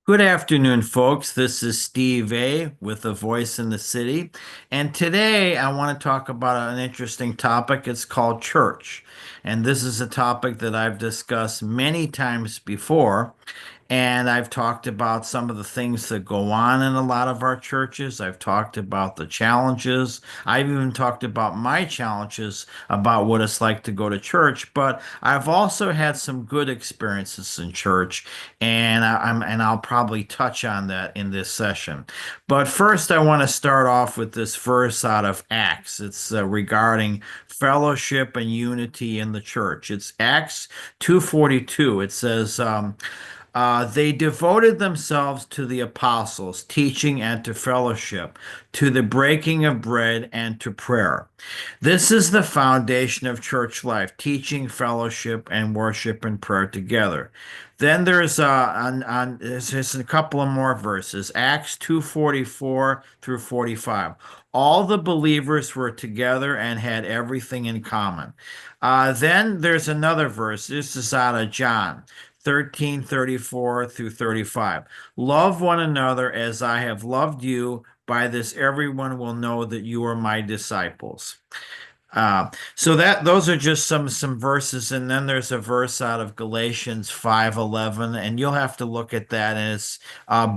Good afternoon, folks. This is Steve A. with A Voice in the City. And today I want to talk about an interesting topic. It's called church. And this is a topic that I've discussed many times before. And I've talked about some of the things that go on in a lot of our churches. I've talked about the challenges. I've even talked about my challenges about what it's like to go to church. But I've also had some good experiences in church, and I'll probably touch on that in this session. But first, I want to start off with this verse out of Acts. It's regarding fellowship and unity in the church. It's Acts 2:42. It says, they devoted themselves to the apostles' teaching and to fellowship, to the breaking of bread and to prayer. This is the foundation of church life, teaching, fellowship, and worship and prayer together. Then there's just a couple of more verses. Acts 2:44 through 45. All the believers were together and had everything in common. Then there's another verse. This is out of John 13:34 through 35. Love one another as I have loved you. By this, everyone will know that you are my disciples. So that those are just some verses, and then there's a verse out of Galatians 5:11, and you'll have to look at that as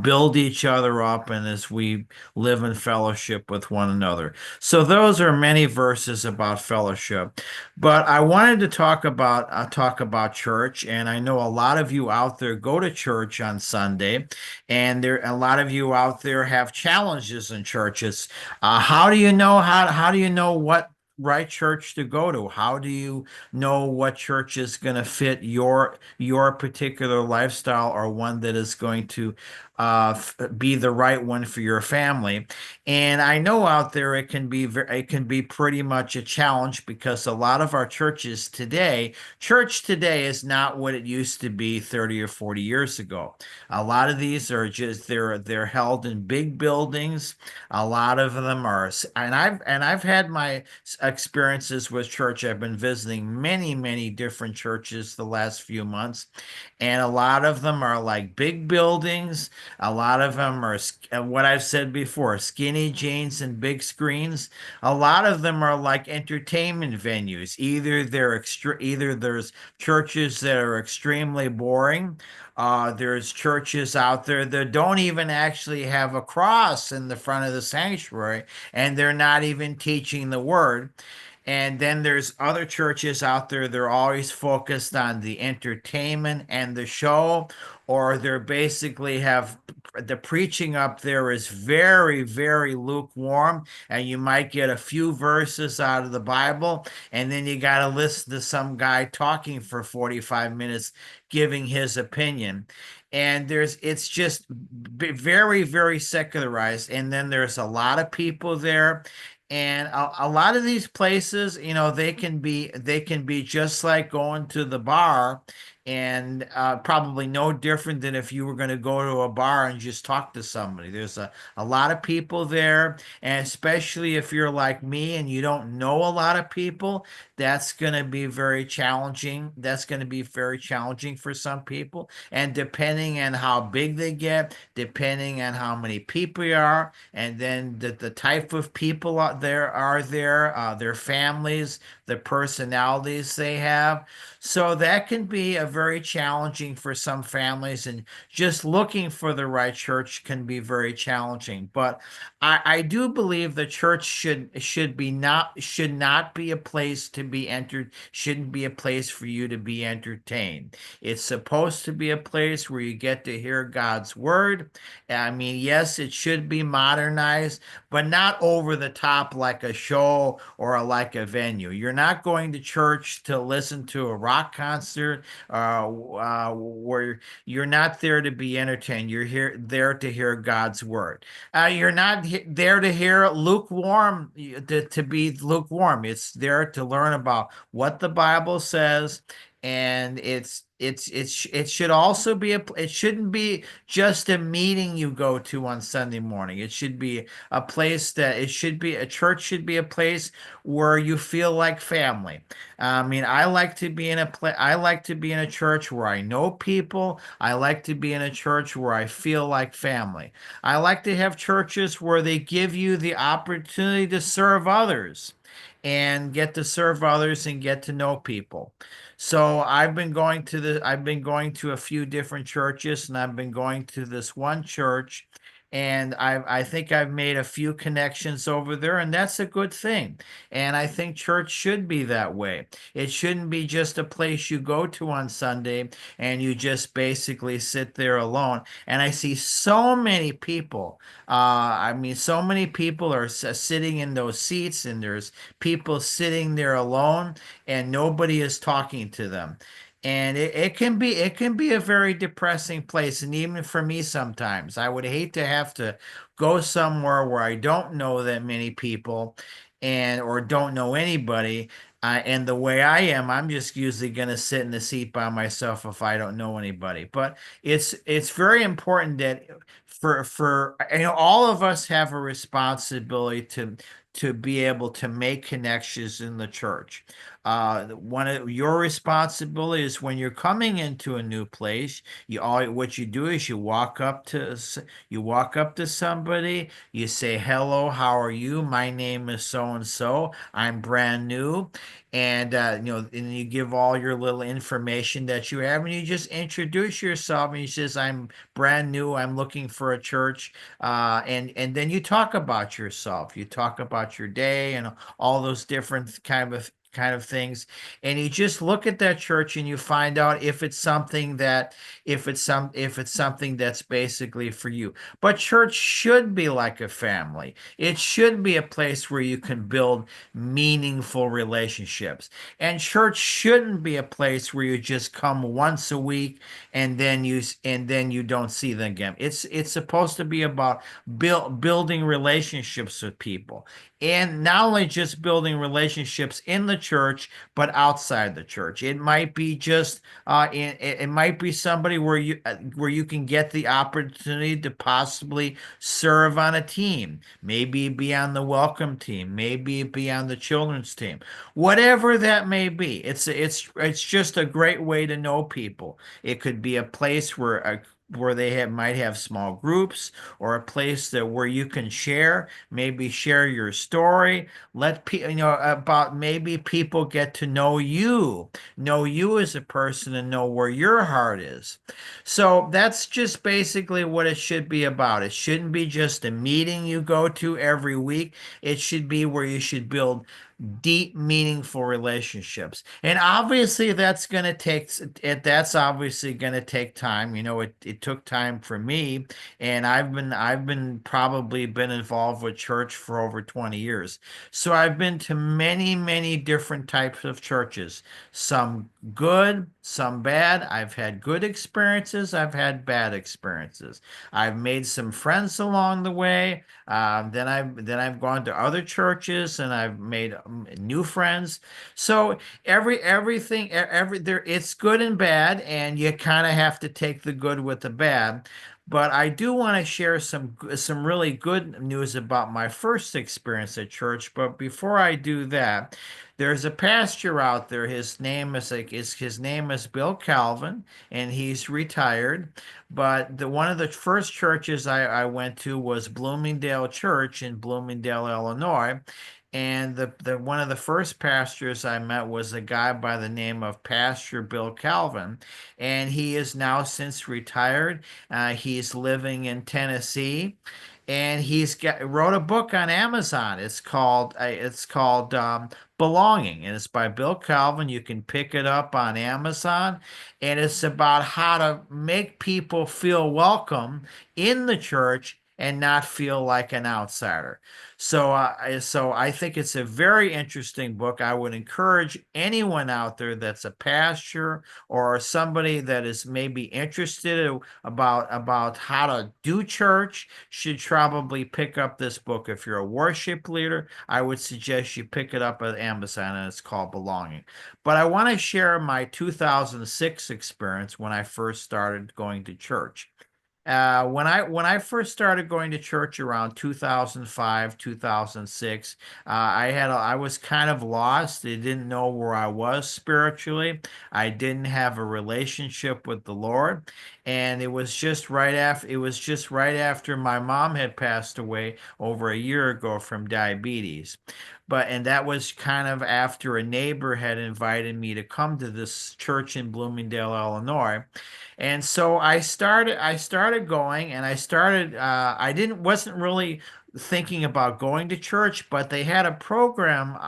build each other up, and as we live in fellowship with one another. So those are many verses about fellowship, but I wanted to talk about church, and I know a lot of you out there go to church on Sunday, and there a lot of you out there have challenges in churches. How do you know what right church to go to? How do you know what church is going to fit your particular lifestyle, or one that is going to be the right one for your family? And I know out there it can be pretty much a challenge, because a lot of our church today is not what it used to be 30 or 40 years ago. A lot of these are just they're held in big buildings. A lot of them are, and I've had my experiences with church. I've been visiting many different churches the last few months, and a lot of them are like big buildings. A lot of them are what I've said before, skinny jeans and big screens. A lot of them are like entertainment venues. Either there's churches that are extremely boring. There's churches out there that don't even actually have a cross in the front of the sanctuary, and they're not even teaching the word. And then there's other churches out there, they're always focused on the entertainment and the show, or they're basically have the preaching up there is very lukewarm, and you might get a few verses out of the Bible, and then you got to listen to some guy talking for 45 minutes giving his opinion. And it's just very secularized. And then there's a lot of people there, and a lot of these places, they can be just like going to the bar, and probably no different than if you were going to go to a bar and just talk to somebody. There's a lot of people there, and especially if you're like me and you don't know a lot of people, that's going to be very challenging. That's going to be very challenging for some people. And depending on how big they get, depending on how many people you are, and then the type of people out there are there, their families, the personalities they have. So that can be a very challenging for some families, and just looking for the right church can be very challenging. But I do believe the church should not be a place to be entered, shouldn't be a place for you to be entertained. It's supposed to be a place where you get to hear God's word. I mean, yes, it should be modernized, but not over the top like a show or like a venue. You're not going to church to listen to a rock concert, where you're not there to be entertained. You're there to hear God's word. You're not there to hear lukewarm, to be lukewarm. It's there to learn about what the Bible says, and it should also be it shouldn't be just a meeting you go to on Sunday morning. It should be a place that it should be a church should be a place where you feel like family. I mean, I like to be in a church where I know people. I like to be in a church where I feel like family. I like to have churches where they give you the opportunity to serve others and get to serve others and get to know people. So I've been going to a few different churches, and I've been going to this one church, and I think I've made a few connections over there, and that's a good thing. And I think church should be that way. It shouldn't be just a place you go to on Sunday and you just basically sit there alone. And I see so many people. I mean, so many people are sitting in those seats, and there's people sitting there alone, and nobody is talking to them. And it can be a very depressing place. And even for me sometimes, I would hate to have to go somewhere where I don't know that many people and or don't know anybody. And the way I am, I'm just usually going to sit in the seat by myself if I don't know anybody. But it's very important that for all of us have a responsibility to be able to make connections in the church. One of your responsibilities when you're coming into a new place, what you do is you walk up to somebody, you say, "Hello, how are you? My name is so and so. I'm brand new." And and you give all your little information that you have, and you just introduce yourself. And he says, "I'm brand new. I'm looking for a church." And then you talk about yourself. You talk about your day and all those different kind of things, and you just look at that church and you find out if it's something that if it's something that's basically for you. But church should be like a family. It should be a place where you can build meaningful relationships, and church shouldn't be a place where you just come once a week and then you don't see them again. It's supposed to be about building relationships with people, and not only just building relationships in the church, but outside the church. It might be just it might be somebody where you can get the opportunity to possibly serve on a team, maybe be on the welcome team, maybe be on the children's team, whatever that may be. It's just a great way to know people. It could be a place where they might have small groups, or a place that where you can maybe share your story, let people, about maybe people get to know you as a person, and know where your heart is. So that's just basically what it should be about. It shouldn't be just a meeting you go to every week. It should be where you should build deep, meaningful relationships. And obviously that's obviously going to take time. It took time for me, and I've been probably been involved with church for over 20 years. So I've been to many, many different types of churches. Some good, some bad. I've had good experiences, I've had bad experiences. I've made some friends along the way. Then I've gone to other churches and I've made new friends. So every there it's good and bad, and you kind of have to take the good with the bad. But I do want to share some really good news about my first experience at church. But before I do that, there's a pastor out there. His name is Bill Calvin, and he's retired. But the one of the first churches I went to was Bloomingdale Church in Bloomingdale, Illinois. And the one of the first pastors I met was a guy by the name of Pastor Bill Calvin, and he is now since retired. He's living in Tennessee, and wrote a book on Amazon. It's called Belonging, and it's by Bill Calvin. You can pick it up on Amazon, and it's about how to make people feel welcome in the church and not feel like an outsider. So I think it's a very interesting book. I would encourage anyone out there that's a pastor or somebody that is maybe interested about how to do church should probably pick up this book. If you're a worship leader, I would suggest you pick it up at Amazon, and it's called Belonging. But I want to share my 2006 experience when I first started going to church. When I first started going to church around 2005, 2006, I was kind of lost. I didn't know where I was spiritually. I didn't have a relationship with the Lord, and it was just right after my mom had passed away over a year ago from diabetes. And that was kind of after a neighbor had invited me to come to this church in Bloomingdale, Illinois. And so I started going, and I wasn't really thinking about going to church, but they had a program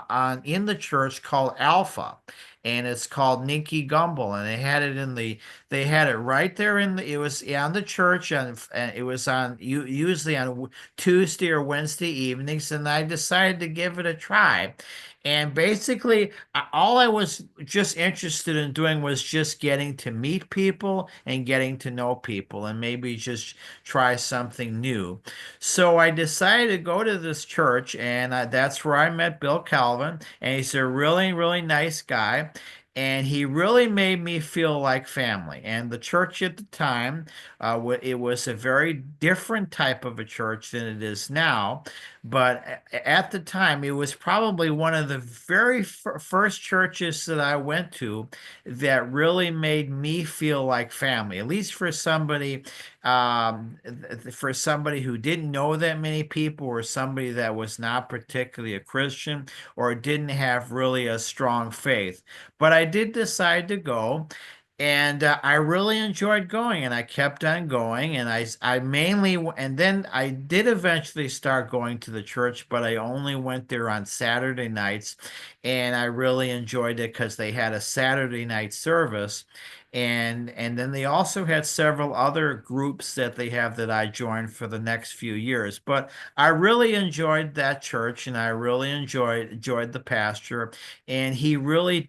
in the church called Alpha, and it's called Ninky Gumble, and they had it right there it was on the church, and it was usually on Tuesday or Wednesday evenings, and I decided to give it a try. And basically, all I was just interested in doing was just getting to meet people and getting to know people and maybe just try something new. So I decided to go to this church, and that's where I met Bill Calvin. And he's a really, really nice guy. And he really made me feel like family. And the church at the time, it was a very different type of a church than it is now. But at the time, it was probably one of the very first churches that I went to that really made me feel like family, at least for somebody who didn't know that many people, or somebody that was not particularly a Christian or didn't have really a strong faith. But I did decide to go. And I really enjoyed going, and I kept on going, and and then I did eventually start going to the church, but I only went there on Saturday nights, and I really enjoyed it because they had a Saturday night service, and then they also had several other groups that they have that I joined for the next few years. But I really enjoyed that church, and I really enjoyed the pastor, and he really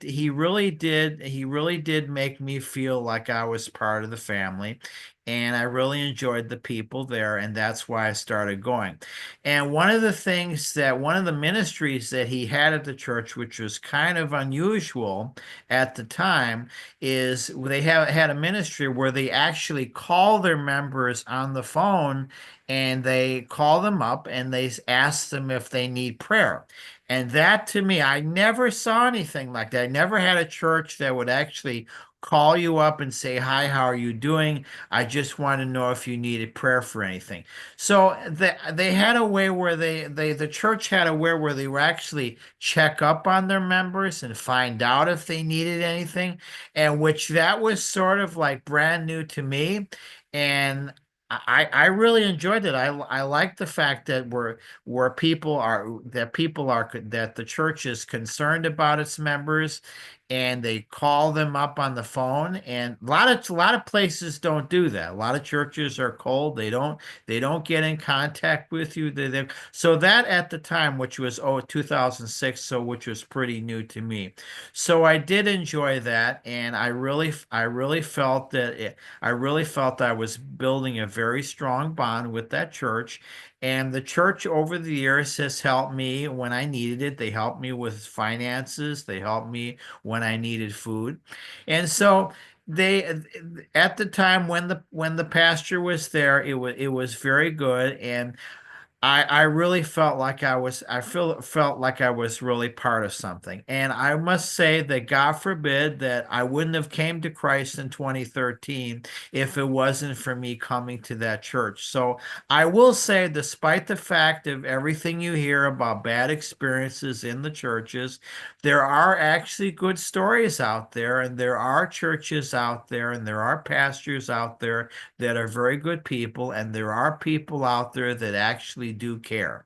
did make me feel like I was part of the family. And I really enjoyed the people there, and that's why I started going. And one of the ministries that he had at the church, which was kind of unusual at the time, is they have had a ministry where they actually call their members on the phone, and they call them up and they ask them if they need prayer. And that, to me, I never saw anything like that. I never had a church that would actually call you up and say, "Hi, how are you doing? I just want to know if you needed prayer for anything." So they had a way where the church had a way where they were actually check up on their members and find out if they needed anything, and which that was sort of like brand new to me. And I really enjoyed it. I like the fact that that the church is concerned about its members, and they call them up on the phone. And a lot of places don't do that. A lot of churches are cold. They don't get in contact with you. So that at the time, which was 2006, so which was pretty new to me. So I did enjoy that, and I really felt I was building a very strong bond with that church. And the church over the years has helped me when I needed it. They helped me with finances. They helped me when I needed food. And so they at the time when the pastor was there, it was very good. And I really felt like felt like I was really part of something. And I must say that God forbid that I wouldn't have came to Christ in 2013 if it wasn't for me coming to that church. So I will say, despite the fact of everything you hear about bad experiences in the churches, there are actually good stories out there, and there are churches out there, and there are pastors out there that are very good people, and there are people out there that actually actually do care.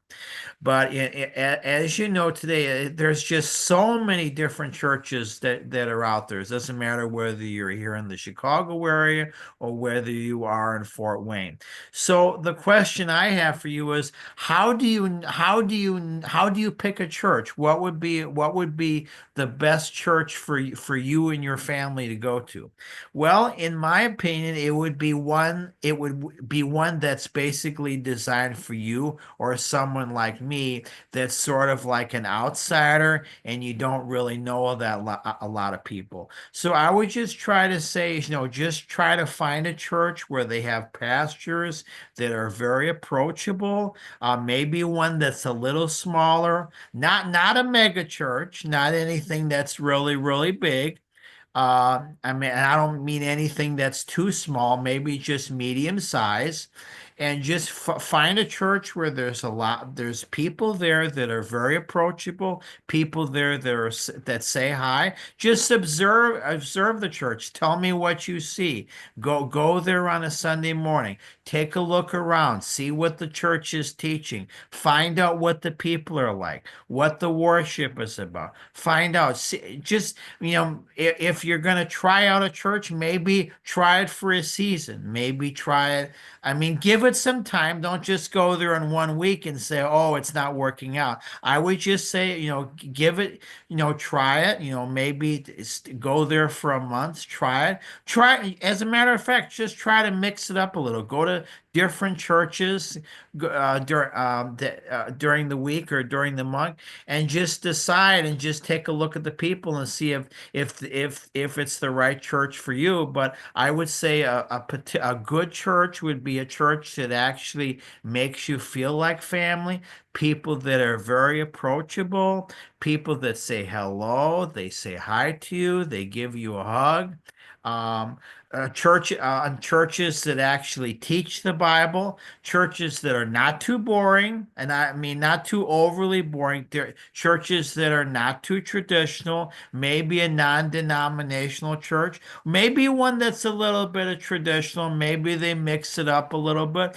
But as you know today, there's just so many different churches that are out there. It doesn't matter whether you're here in the Chicago area or whether you are in Fort Wayne. So the question I have for you is, how do you pick a church? What would be the best church for you and your family to go to? Well, in my opinion, it would be one that's basically designed for you or someone like me that's sort of like an outsider and you don't really know a lot of people. So I would just try to say, just try to find a church where they have pastors that are very approachable, maybe one that's a little smaller, not a mega church, not anything that's really, really big. I mean, I don't mean anything that's too small, maybe just medium size, and just f find a church where there's people there that are very approachable, people there that say hi. Just observe the church. Tell me what you see. Go there on a Sunday morning. Take a look around. See what the church is teaching. Find out what the people are like, what the worship is about. Find out. Just if you're going to try out a church, maybe try it for a season. Maybe try it. I mean, give it some time. Don't just go there in 1 week and say, oh, it's not working out. I would just say, give it, try it, maybe go there for a month, try it. As a matter of fact, just try to mix it up a little. Go to different churches during the week or during the month and just decide and just take a look at the people and see if it's the right church for you. But I would say a good church would be a church that actually makes you feel like family, people that are very approachable, people that say hello, they say hi to you, they give you a hug. Um, churches that actually teach the Bible, churches that are not too boring, and I mean not too overly boring. Churches that are not too traditional, maybe a non-denominational church, maybe one that's a little bit of traditional, maybe they mix it up a little bit.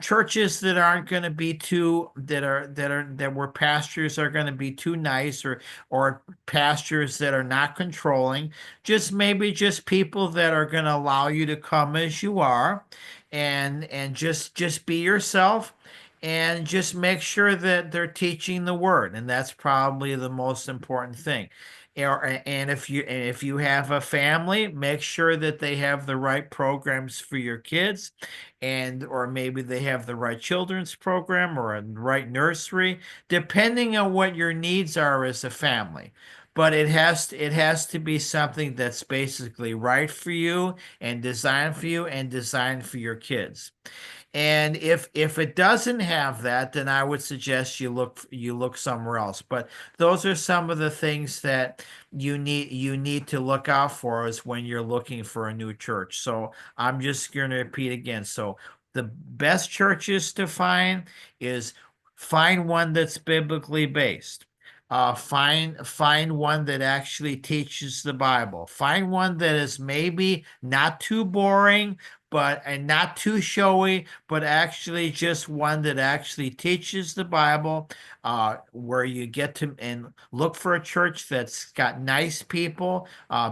Churches that aren't going to be too that where pastors are going to be too nice or pastors that are not controlling, just maybe just people that are going to allow you to come as you are and just be yourself and just make sure that they're teaching the word, and that's probably the most important thing. And if you have a family, make sure that they have the right programs for your kids, and or maybe they have the right children's program or a right nursery, depending on what your needs are as a family. But it has to be something that's basically right for you and designed for you and designed for your kids. And if it doesn't have that, then I would suggest you look somewhere else. But those are some of the things that you need to look out for is when you're looking for a new church. So I'm just going to repeat again. So the best churches to find one that's biblically based. Find one that actually teaches the Bible. Find one that is maybe not too boring, and not too showy, but actually just one that actually teaches the Bible, where you get to and look for a church that's got nice people,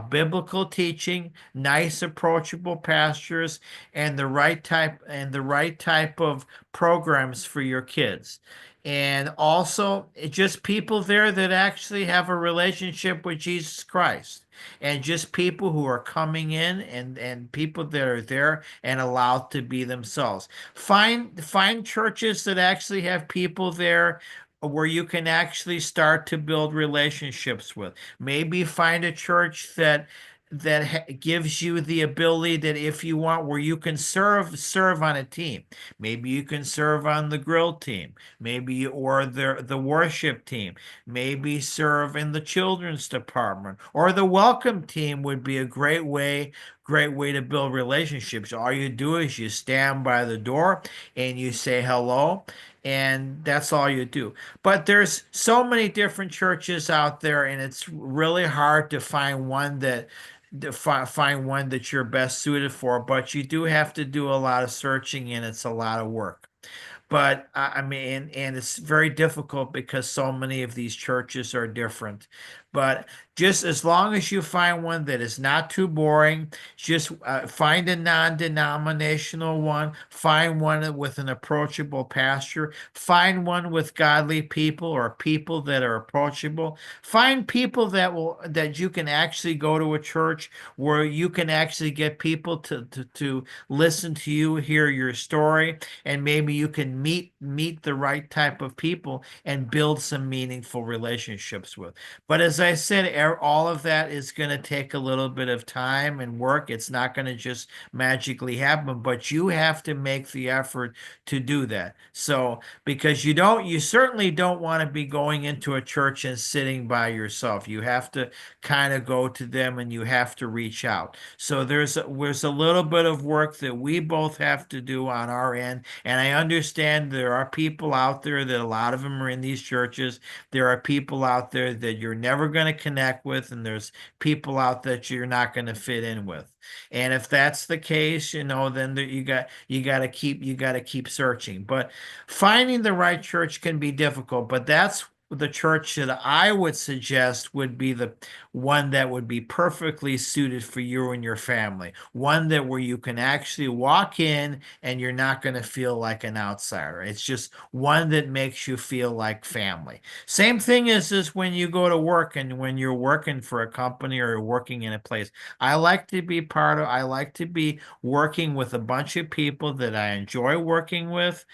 biblical teaching, nice approachable pastors, and the right type of programs for your kids. And also, just people there that actually have a relationship with Jesus Christ, and just people who are coming in and people that are there and allowed to be themselves. Find churches that actually have people there where you can actually start to build relationships with. Maybe find a church that gives you the ability that if you want, where you can serve on a team. Maybe you can serve on the grill team, maybe or the worship team, maybe serve in the children's department, or the welcome team would be a great way to build relationships. All you do is you stand by the door and you say hello, and that's all you do. But there's so many different churches out there, and it's really hard to find one that you're best suited for. But you do have to do a lot of searching, and it's a lot of work. But I mean, and it's very difficult because so many of these churches are different. But just as long as you find one that is not too boring, just find a non-denominational one, find one with an approachable pastor, find one with godly people or people that are approachable. Find people that you can actually go to a church where you can actually get people to listen to you, hear your story, and maybe you can meet the right type of people and build some meaningful relationships with. But as I said, all of that is going to take a little bit of time and work. It's not going to just magically happen, but you have to make the effort to do that. So, because you certainly don't want to be going into a church and sitting by yourself. You have to kind of go to them and you have to reach out. So there's a little bit of work that we both have to do on our end. And I understand there are people out there that a lot of them are in these churches. There are people out there that you're never going to connect with, and there's people out that you're not going to fit in with. And if that's the case, then you got to keep searching. But finding the right church can be difficult, but that's the church that I would suggest would be the one that would be perfectly suited for you and your family. One that where you can actually walk in and you're not going to feel like an outsider. It's just one that makes you feel like family. Same thing is when you go to work and when you're working for a company or you're working in a place. I like to be working with a bunch of people that I enjoy working with,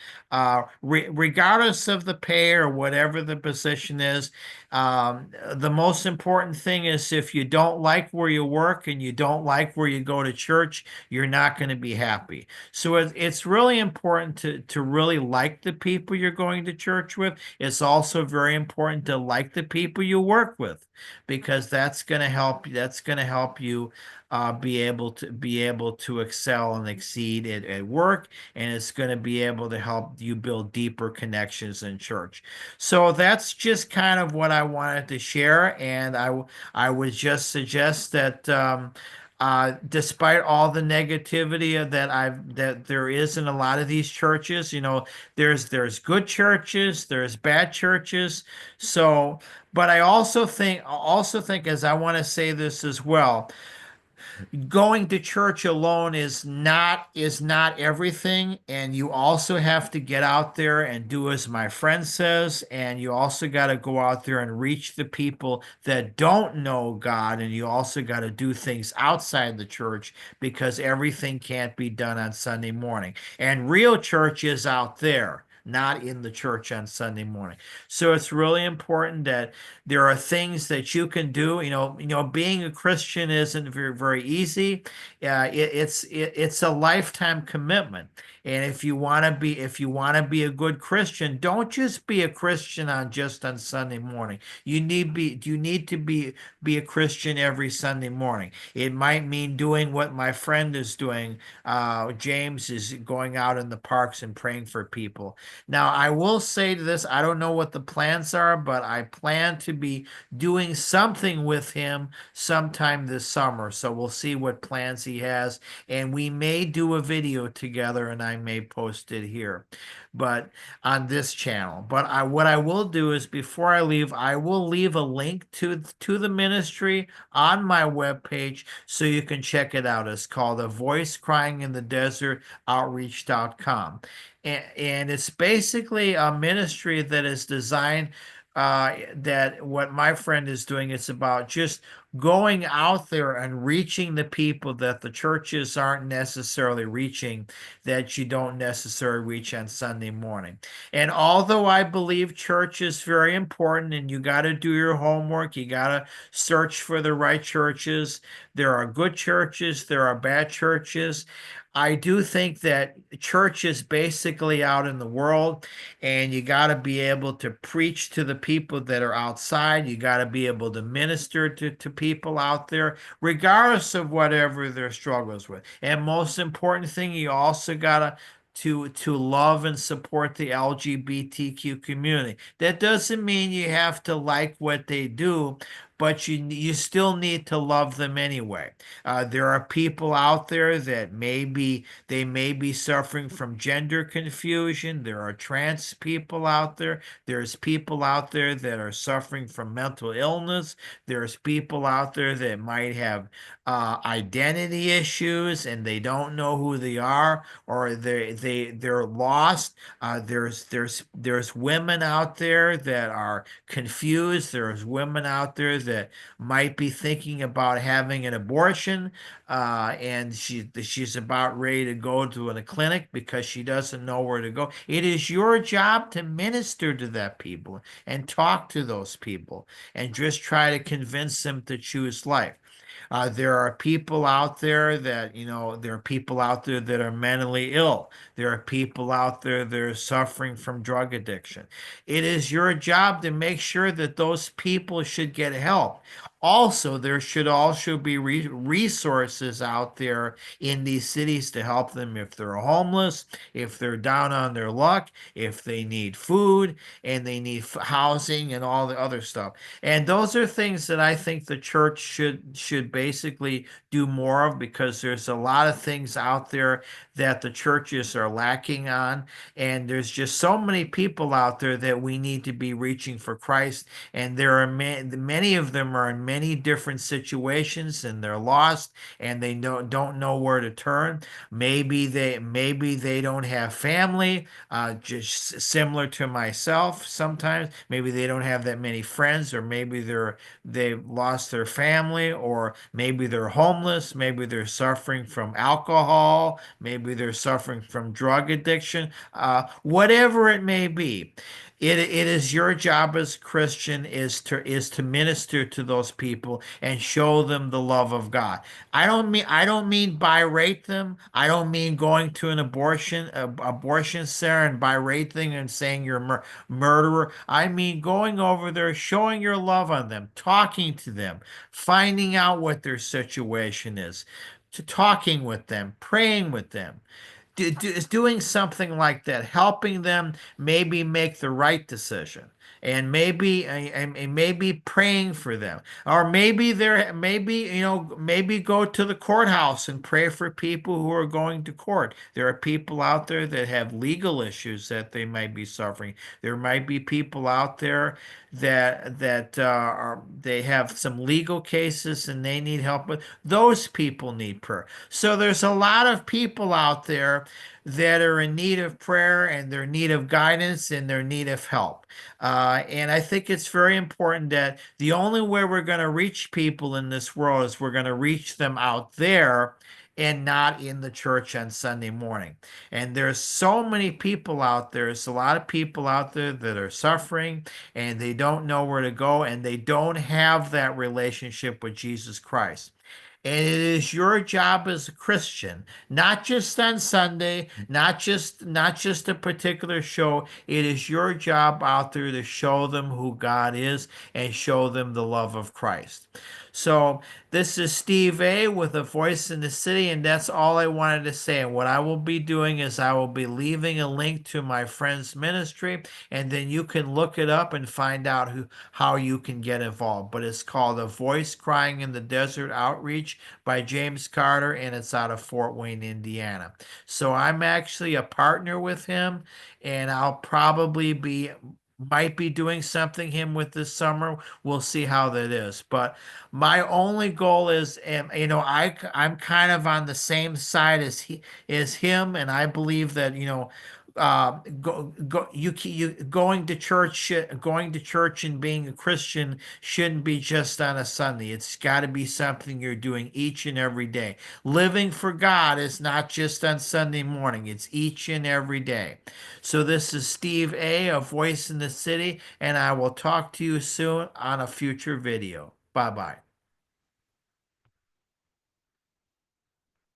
regardless of the pay or whatever the position is. The most important thing is if you don't like where you work and you don't like where you go to church, you're not going to be happy. So it's really important to really like the people you're going to church with. It's also very important to like the people you work with because that's going to help you be able to excel and exceed at work, and it's going to be able to help you build deeper connections in church. So that's just kind of what I wanted to share, and I would just suggest that despite all the negativity that there is in a lot of these churches, there's good churches, there's bad churches. So, but I also think, as I want to say this as well, going to church alone is not everything, and you also have to get out there and do as my friend says, and you also got to go out there and reach the people that don't know God, and you also got to do things outside the church because everything can't be done on Sunday morning, and real church is out there, not in the church on Sunday morning. So it's really important that there are things that you can do. Being a Christian isn't very, very easy. It's a lifetime commitment. And if you want to be a good Christian, don't just be a Christian on Sunday morning. You need to be a Christian every Sunday morning. It might mean doing what my friend is doing. James is going out in the parks and praying for people. Now, I will say to this, I don't know what the plans are, but I plan to be doing something with him sometime this summer. So we'll see what plans he has. And we may do a video together and I may post it here, but on this channel. But what I will do is before I leave, I will leave a link to the ministry on my webpage so you can check it out. It's called A Voice Crying in the Desert Outreach.com. And it's basically a ministry that is designed, that what my friend is doing, it's about just going out there and reaching the people that the churches aren't necessarily reaching, that you don't necessarily reach on Sunday morning. And although I believe church is very important and you got to do your homework, you got to search for the right churches. There are good churches, there are bad churches. I do think that church is basically out in the world, and you got to be able to preach to the people that are outside. You got to be able to minister to people out there, regardless of whatever their struggles with. And most important thing, you also got to love and support the LGBTQ community. That doesn't mean you have to like what they do, but you still need to love them anyway. There are people out there that they may be suffering from gender confusion. There are trans people out there. There's people out there that are suffering from mental illness. There's people out there that might have identity issues and they don't know who they are, or they're lost. There's women out there that are confused. There's women out there that might be thinking about having an abortion, and she's about ready to go to a clinic because she doesn't know where to go. It is your job to minister to that people and talk to those people and just try to convince them to choose life. There are people out there that, there are people out there that are mentally ill. There are people out there that are suffering from drug addiction. It is your job to make sure that those people should get help. Also, there should also be resources out there in these cities to help them if they're homeless, if they're down on their luck, if they need food and they need housing and all the other stuff. And those are things that I think the church should basically do more of, because there's a lot of things out there that the churches are lacking on. And there's just so many people out there that we need to be reaching for Christ. And there are many of them are in many different situations and they're lost and they don't know where to turn. Maybe they don't have family, just similar to myself sometimes. Maybe they don't have that many friends, or maybe they've lost their family, or maybe they're homeless, maybe they're suffering from alcohol, maybe they're suffering from drug addiction, whatever it may be. It is your job as a Christian is to minister to those people and show them the love of God. I don't mean berate them. I don't mean going to an abortion center and berating and saying you're a murderer. I mean going over there, showing your love on them, talking to them, finding out what their situation is, to talking with them, praying with them, is doing something like that, helping them maybe make the right decision, and maybe praying for them, or maybe go to the courthouse and pray for people who are going to court. There are people out there that have legal issues that they might be suffering. There might be people out there they have some legal cases and they need help with. Those people need prayer. So there's a lot of people out there that are in need of prayer, and they're in need of guidance, and they're in need of help. And I think it's very important that the only way we're going to reach people in this world is we're going to reach them out there and not in the church on Sunday morning. And there's so many people out there. There's a lot of people out there that are suffering and they don't know where to go, and they don't have that relationship with Jesus Christ. And it is your job as a Christian, not just on Sunday, not just a particular show. It is your job out there to show them who God is and show them the love of Christ. So this is Steve A with A Voice in the City, and that's all I wanted to say. And what I will be doing is I will be leaving a link to my friend's ministry, and then you can look it up and find out how you can get involved. But it's called A Voice Crying in the Desert Outreach by James Carter, and it's out of Fort Wayne, Indiana. So I'm actually a partner with him, and I'll probably might be doing something him with this summer. We'll see how that is. But my only goal is, and I'm kind of on the same side as him, and I believe that going to church and being a Christian shouldn't be just on a Sunday. It's got to be something you're doing each and every day. Living for God is not just on Sunday morning, it's each and every day. So this is Steve A, A Voice in the City, and I will talk to you soon on a future video. Bye bye.